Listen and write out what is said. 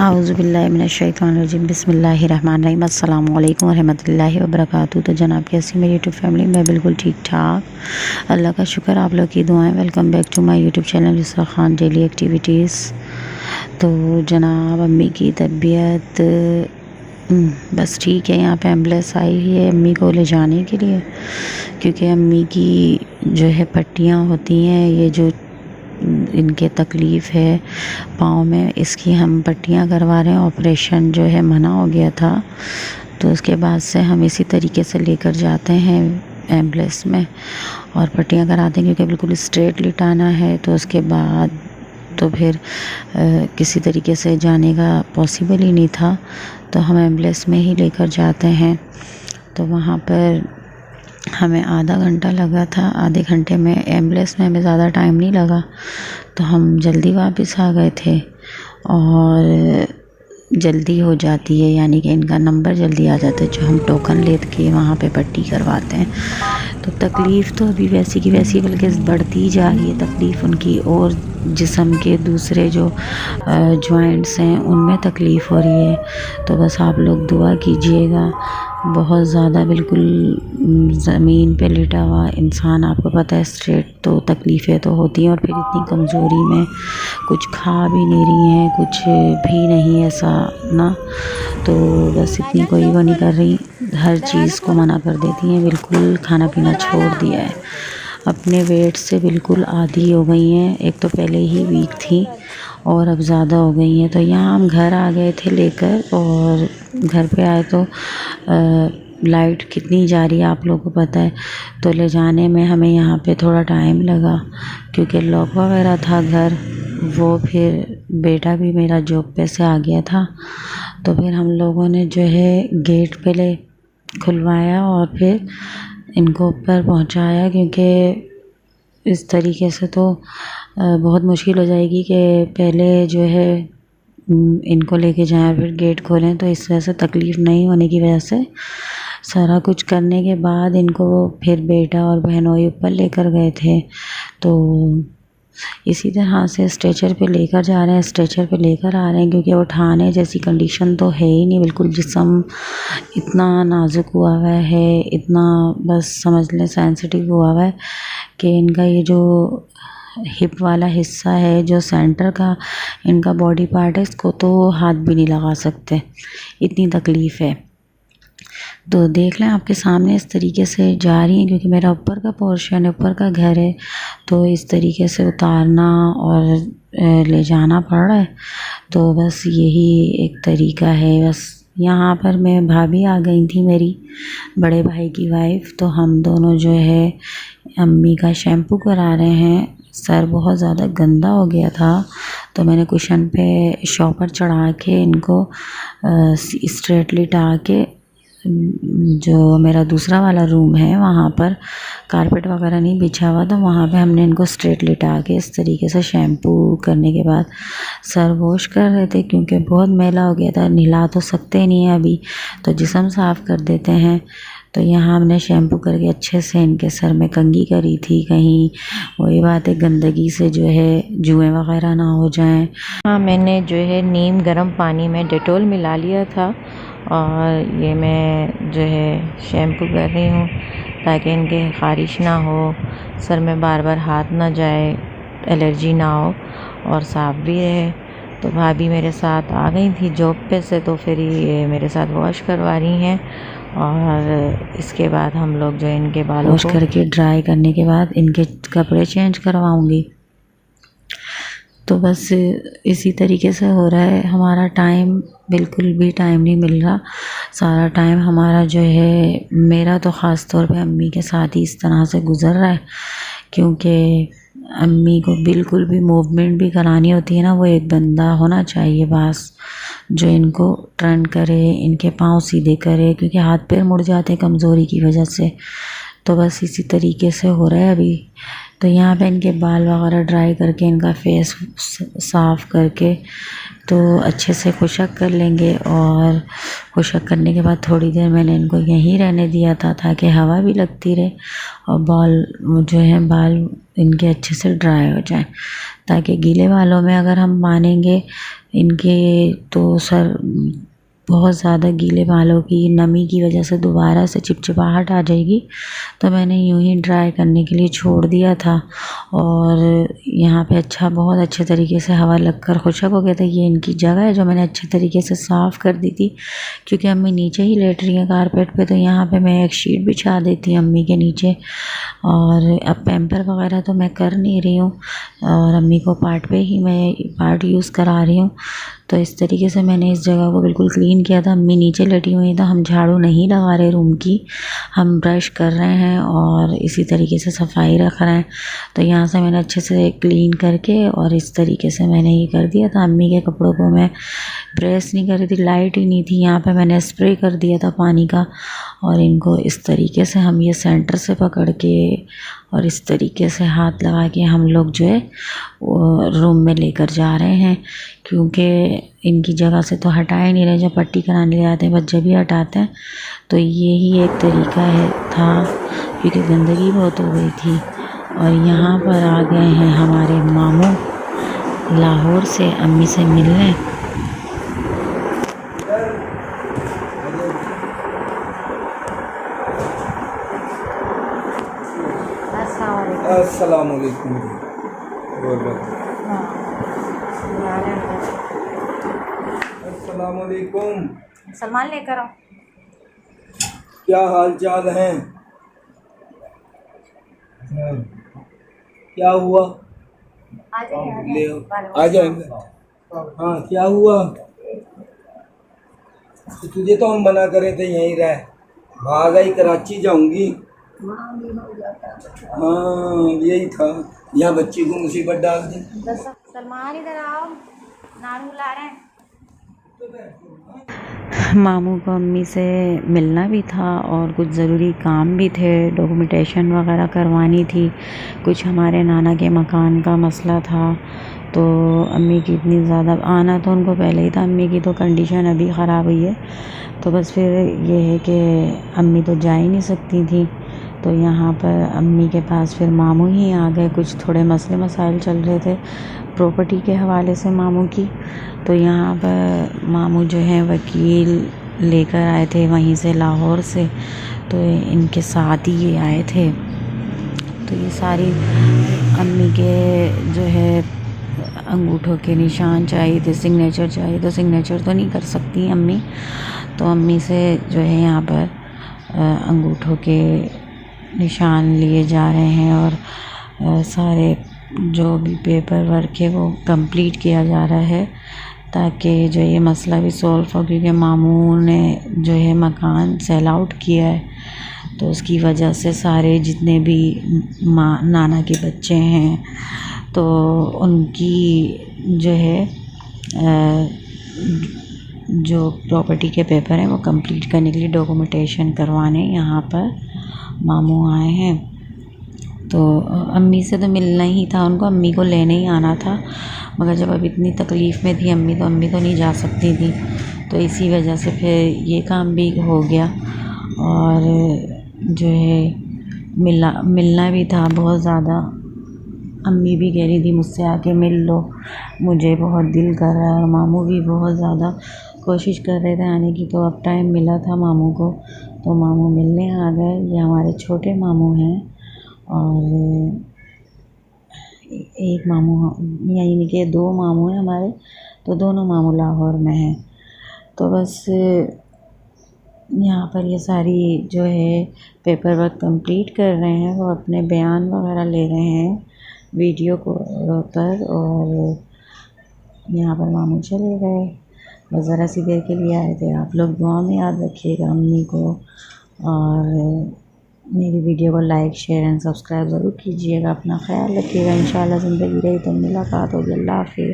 आऊज़ुबिल्लाहि मिनश्शैतानिर्रजीम बिस्मिल्लाहिर्रहमानिर्रहीम अस्सलामु अलैकुम वरहमतुल्लाहि वबरकातुहू। तो जनाब कैसी मेरी यूट्यूब फैमिली, मैं बिल्कुल ठीक ठाक, अल्लाह का शुक्र, आप लोग की दुआएं। Welcome back to my YouTube channel Isra Khan daily activities. तो जनाब अम्मी की तबीयत बस ठीक है। यहाँ पे एम्बुलेंस आई हुई है अम्मी को ले जाने के लिए, क्योंकि अम्मी की जो है पट्टियाँ होती हैं, ये जो इनके तकलीफ़ है पाँव में, इसकी हम पट्टियाँ करवा रहे हैं। ऑपरेशन जो है मना हो गया था, तो उसके बाद से हम इसी तरीके से लेकर जाते हैं एम्बुलेंस में और पट्टियाँ कराते हैं, क्योंकि बिल्कुल स्ट्रेट लिटाना है। तो उसके बाद तो फिर किसी तरीके से जाने का पॉसिबल ही नहीं था, तो हम एम्बुलेंस में ही लेकर जाते हैं। तो वहाँ पर हमें आधा घंटा लगा था। आधे घंटे में एम्बुलेंस में हमें ज़्यादा टाइम नहीं लगा, तो हम जल्दी वापस आ गए थे। और जल्दी हो जाती है, यानी कि इनका नंबर जल्दी आ जाता है जो हम टोकन ले के वहाँ पे पट्टी करवाते हैं। तो तकलीफ़ तो अभी वैसी की वैसी, बल्कि बढ़ती जा रही है तकलीफ़ उनकी, और जिस्म के दूसरे जो जॉइंट्स हैं उनमें तकलीफ़ हो रही है। तो बस आप लोग दुआ कीजिएगा। बहुत ज़्यादा बिल्कुल ज़मीन पे लेटा हुआ इंसान, आपको पता है स्ट्रेट, तो तकलीफ़ें तो होती हैं। और फिर इतनी कमज़ोरी में कुछ खा भी नहीं रही हैं, कुछ भी नहीं ऐसा ना, तो बस इतनी कोई वो नहीं कर रही, हर चीज़ को मना कर देती हैं, बिल्कुल खाना पीना छोड़ दिया है। अपने वेट से बिल्कुल आधी हो गई हैं। एक तो पहले ही वीक थी और अब ज़्यादा हो गई हैं। तो यहाँ हम घर आ गए थे लेकर, और घर पे आए तो लाइट कितनी जा रही है आप लोगों को पता है, तो ले जाने में हमें यहाँ पे थोड़ा टाइम लगा, क्योंकि लॉक वगैरह था घर वो। फिर बेटा भी मेरा जॉब पे से आ गया था, तो फिर हम लोगों ने जो है गेट पहले खुलवाया और फिर इनको ऊपर पहुँचाया, क्योंकि इस तरीके से तो बहुत मुश्किल हो जाएगी कि पहले जो है इनको लेके जाएं फिर गेट खोलें। तो इस वजह से तकलीफ़ नहीं होने की वजह से सारा कुछ करने के बाद इनको फिर बेटा और बहनोई ऊपर लेकर गए थे। तो इसी तरह से स्ट्रेचर पे लेकर जा रहे हैं, स्ट्रेचर पे लेकर आ रहे हैं, क्योंकि उठाने जैसी कंडीशन तो है ही नहीं। बिल्कुल जिस्म इतना नाजुक हुआ हुआ है, इतना बस समझ लें सेंसिटिव हुआ हुआ है कि इनका ये जो हिप वाला हिस्सा है, जो सेंटर का इनका बॉडी पार्ट है, इसको तो हाथ भी नहीं लगा सकते, इतनी तकलीफ़ है। तो देख लें आपके सामने इस तरीके से जा रही हैं, क्योंकि मेरा ऊपर का पोर्शन है, ऊपर का घर है, तो इस तरीके से उतारना और ले जाना पड़ रहा है। तो बस यही एक तरीका है। बस यहाँ पर मैं भाभी आ गई थी, मेरी बड़े भाई की वाइफ, तो हम दोनों जो है अम्मी का शैम्पू करा रहे हैं। सर बहुत ज़्यादा गंदा हो गया था, तो मैंने कुशन पे शॉपर चढ़ा के इनको स्ट्रेट लिटा के, जो मेरा दूसरा वाला रूम है वहाँ पर कारपेट वगैरह नहीं बिछा हुआ, तो वहाँ पे हमने इनको स्ट्रेट लिटा के इस तरीके से शैम्पू करने के बाद सर वॉश कर रहे थे, क्योंकि बहुत मैला हो गया था। नहला तो सकते नहीं हैं अभी, तो जिस्म साफ़ कर देते हैं। तो यहाँ हमने शैम्पू करके अच्छे से इनके सर में कंघी करी थी, कहीं वही बात है गंदगी से जो है जुएँ वगैरह ना हो जाएं। हाँ, मैंने जो है नीम गर्म पानी में डेटॉल मिला लिया था, और ये मैं जो है शैम्पू कर रही हूँ ताकि इनके ख़ारिश ना हो, सर में बार बार हाथ ना जाए, एलर्जी ना हो और साफ़ भी रहे। तो भाभी मेरे साथ आ गई थी जॉब पे से, तो फिर ये मेरे साथ वॉश करवा रही हैं, और इसके बाद हम लोग जो इनके बालों वॉश करके ड्राई करने के बाद इनके कपड़े चेंज करवाऊँगी। तो बस इसी तरीके से हो रहा है हमारा टाइम, बिल्कुल भी टाइम नहीं मिल रहा। सारा टाइम हमारा जो है, मेरा तो ख़ास तौर पे अम्मी के साथ ही इस तरह से गुज़र रहा है, क्योंकि अम्मी को बिल्कुल भी मूवमेंट भी करानी होती है ना, वो एक बंदा होना चाहिए बस, जो इनको टर्न करे, इनके पाँव सीधे करे, क्योंकि हाथ पैर मुड़ जाते हैं कमज़ोरी की वजह से। तो बस इसी तरीके से हो रहा है अभी। तो यहाँ पे इनके बाल वगैरह ड्राई करके, इनका फेस साफ़ करके तो अच्छे से खुशक कर लेंगे, और खुशक करने के बाद थोड़ी देर मैंने इनको यहीं रहने दिया था ताकि हवा भी लगती रहे और बाल इनके अच्छे से ड्राई हो जाए। ताकि गीले बालों में अगर हम बांधेंगे इनके तो सर बहुत ज़्यादा गीले बालों की नमी की वजह से दोबारा से चिपचिपाहट आ जाएगी, तो मैंने यूं ही ड्राई करने के लिए छोड़ दिया था। और यहाँ पे बहुत अच्छे तरीके से हवा लगकर खुशक हो गया था। ये इनकी जगह है जो मैंने अच्छे तरीके से साफ़ कर दी थी, क्योंकि अम्मी नीचे ही लेट रही हैं कारपेट पे, तो यहाँ पे मैं एक शीट बिछा देती हूँ अम्मी के नीचे। और अब पैम्पर वगैरह तो मैं कर नहीं रही हूँ, और अम्मी को पार्ट पे ही मैं पार्ट यूज़ करा रही हूँ। तो इस तरीके से मैंने इस जगह को बिल्कुल क्लीन किया था। अम्मी नीचे लेटी हुई था, हम झाड़ू नहीं लगा रहे रूम की, हम ब्रश कर रहे हैं और इसी तरीके से सफाई रख रहे हैं। तो यहाँ से मैंने अच्छे से क्लीन करके और इस तरीके से मैंने ये कर दिया था। अम्मी के कपड़ों को मैं प्रेस नहीं कर रही थी, लाइट ही नहीं थी, यहाँ पे मैंने स्प्रे कर दिया था पानी का। और इनको इस तरीके से हम ये सेंटर से पकड़ के और इस तरीके से हाथ लगा के हम लोग जो है वो रूम में लेकर जा रहे हैं, क्योंकि इनकी जगह से तो हटाए नहीं रहे। जब पट्टी कराने ले जाते हैं बच्चे भी हटाते हैं, तो यही एक तरीका था, क्योंकि गंदगी बहुत हो गई थी। और यहाँ पर आ गए हैं हमारे मामू लाहौर से अम्मी से मिलने। अस्सलाम वालेकुम। अस्सलाम वालेकुम। सलमान लेकर आओ। क्या हाल चाल है? क्या हुआ? ले आ जाएंगे। हाँ, क्या हुआ? तो तुझे तो हम मना करे थे यहीं रह, भाग आई, कराची जाऊंगी। हाँ, यही था, यहाँ बच्ची को मुसीबत डाल दी। सलमान इधर आओ, नानू बुला रहे हैं। मामू को अम्मी से मिलना भी था और कुछ ज़रूरी काम भी थे, डॉक्यूमेंटेशन वगैरह करवानी थी, कुछ हमारे नाना के मकान का मसला था। तो अम्मी की इतनी ज़्यादा आना तो उनको पहले ही था, अम्मी की तो कंडीशन अभी ख़राब हुई है। तो बस फिर ये है कि अम्मी तो जा ही नहीं सकती थी, तो यहाँ पर अम्मी के पास फिर मामू ही आ गए। कुछ थोड़े मसले मसाइल चल रहे थे प्रॉपर्टी के हवाले से मामू की, तो यहाँ पर मामू जो है वकील लेकर आए थे वहीं से लाहौर से, तो इनके साथ ही ये आए थे। तो ये सारी अम्मी के जो है अंगूठों के निशान चाहिए थे, सिग्नेचर चाहिए, तो सिग्नेचर तो नहीं कर सकती अम्मी, तो अम्मी से जो है यहाँ पर अंगूठों के निशान लिए जा रहे हैं और सारे जो भी पेपर वर्क है वो कंप्लीट किया जा रहा है, ताकि जो ये मसला भी सॉल्व हो। क्योंकि मामू ने जो है मकान सेल आउट किया है, तो उसकी वजह से सारे जितने भी नाना के बच्चे हैं तो उनकी जो है जो प्रॉपर्टी के पेपर हैं वो कंप्लीट करने के लिए डॉक्यूमेंटेशन करवाने यहाँ पर मामू आए हैं। तो अम्मी से तो मिलना ही था उनको, अम्मी को लेने ही आना था, मगर जब अब इतनी तकलीफ़ में थी अम्मी तो नहीं जा सकती थी, तो इसी वजह से फिर ये काम भी हो गया। और जो है मिलना भी था बहुत ज़्यादा, अम्मी भी कह रही थी मुझसे आके मिल लो, मुझे बहुत दिल कर रहा है, और मामू भी बहुत ज़्यादा कोशिश कर रहे थे आने की। तो अब टाइम मिला था मामू को, तो मामू मिलने आ गए। ये हमारे छोटे मामू हैं और एक मामू, यानी कि 2 मामू हैं हमारे, तो दोनों मामू लाहौर में हैं। तो बस यहाँ पर ये सारी जो है पेपर वर्क कंप्लीट कर रहे हैं, वो अपने बयान वगैरह ले रहे हैं वीडियो को पर, और यहाँ पर मामू चले गए, बस ज़रा सी देर के लिए आए थे। आप लोग दुआ में याद रखिएगा अम्मी को, और मेरी वीडियो को लाइक शेयर एंड सब्सक्राइब ज़रूर कीजिएगा। अपना ख्याल रखिएगा। इंशाल्लाह ज़िंदगी रही तो मुलाकात होगी। अल्लाह हाफ़िज़।